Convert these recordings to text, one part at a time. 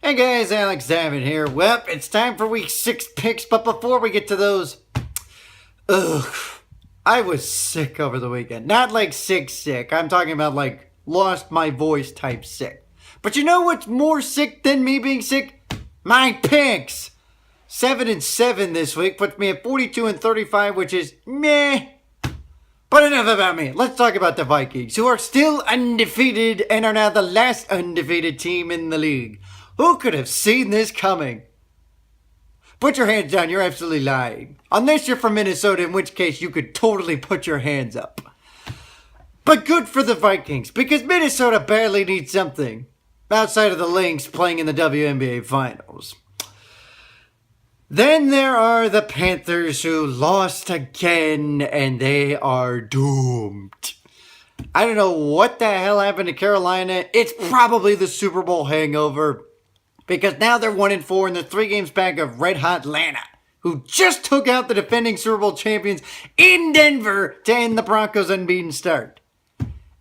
Hey guys, Alex Davin here. Well, it's time for week 6 picks, but before we get to those, I was sick over the weekend. Not like sick. I'm talking about like lost my voice type sick. But you know what's more sick than me being sick? My picks. 7-7 this week puts me at 42-35, which is meh. But enough about me. Let's talk about the Vikings, who are still undefeated and are now the last undefeated team in the league. Who could have seen this coming? Put your hands down, you're absolutely lying. Unless you're from Minnesota, in which case you could totally put your hands up. But good for the Vikings, because Minnesota barely needs something outside of the Lynx playing in the WNBA Finals. Then there are the Panthers, who lost again, and they are doomed. I don't know what the hell happened to Carolina. It's probably the Super Bowl hangover, because now they're 1-4 and they're 3 games back of red hot Atlanta, who just took out the defending Super Bowl champions in Denver to end the Broncos' unbeaten start.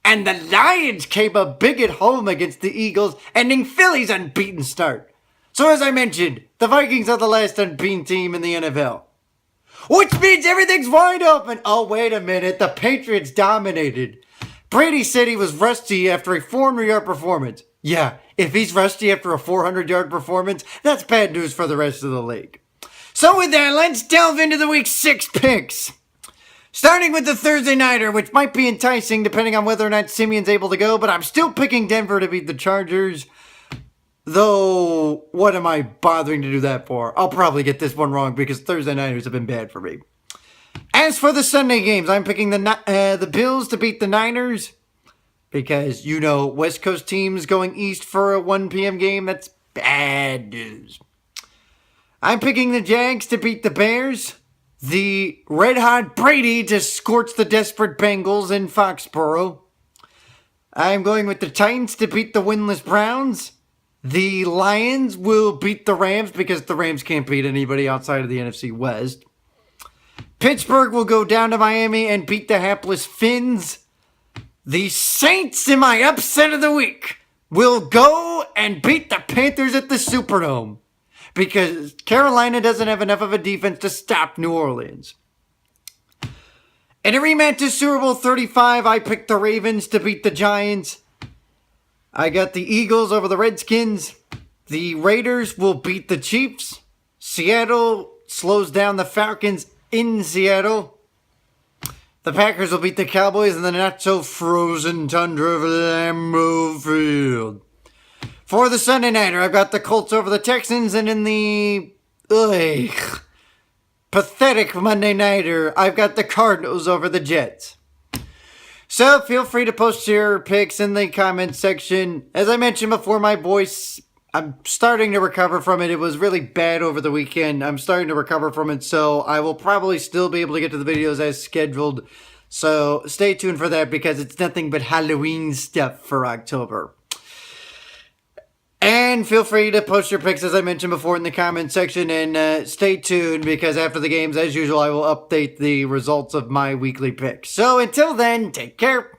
And the Lions came up big at home against the Eagles, ending Philly's unbeaten start. So as I mentioned, the Vikings are the last unbeaten team in the NFL. Which means everything's wide open. Oh, wait a minute. The Patriots dominated. Brady said he was rusty after a 400-yard performance. Yeah, if he's rusty after a 400-yard performance, that's bad news for the rest of the league. So with that, let's delve into the week 6 picks. Starting with the Thursday Nighter, which might be enticing depending on whether or not Simeon's able to go, but I'm still picking Denver to beat the Chargers. Though, what am I bothering to do that for? I'll probably get this one wrong because Thursday Nighters have been bad for me. As for the Sunday games, I'm picking the Bills to beat the Niners. Because, you know, West Coast teams going east for a 1 p.m. game, that's bad news. I'm picking the Jags to beat the Bears. The red-hot Brady to scorch the desperate Bengals in Foxborough. I'm going with the Titans to beat the winless Browns. The Lions will beat the Rams because the Rams can't beat anybody outside of the NFC West. Pittsburgh will go down to Miami and beat the hapless Finns. The Saints, in my upset of the week, will go and beat the Panthers at the Superdome because Carolina doesn't have enough of a defense to stop New Orleans. In a rematch of Super Bowl 35, I picked the Ravens to beat the Giants. I got the Eagles over the Redskins. The Raiders will beat the Chiefs. Seattle slows down the Falcons in Seattle. The Packers will beat the Cowboys in the not-so-frozen tundra of Lambeau Field. For the Sunday Nighter, I've got the Colts over the Texans, and in the pathetic Monday Nighter, I've got the Cardinals over the Jets. So feel free to post your picks in the comments section. As I mentioned before, my voice, I'm starting to recover from it. It was really bad over the weekend. I'm starting to recover from it, so I will probably still be able to get to the videos as scheduled. So stay tuned for that because it's nothing but Halloween stuff for October. And feel free to post your picks, as I mentioned before, in the comments section. And stay tuned because after the games, as usual, I will update the results of my weekly picks. So until then, take care.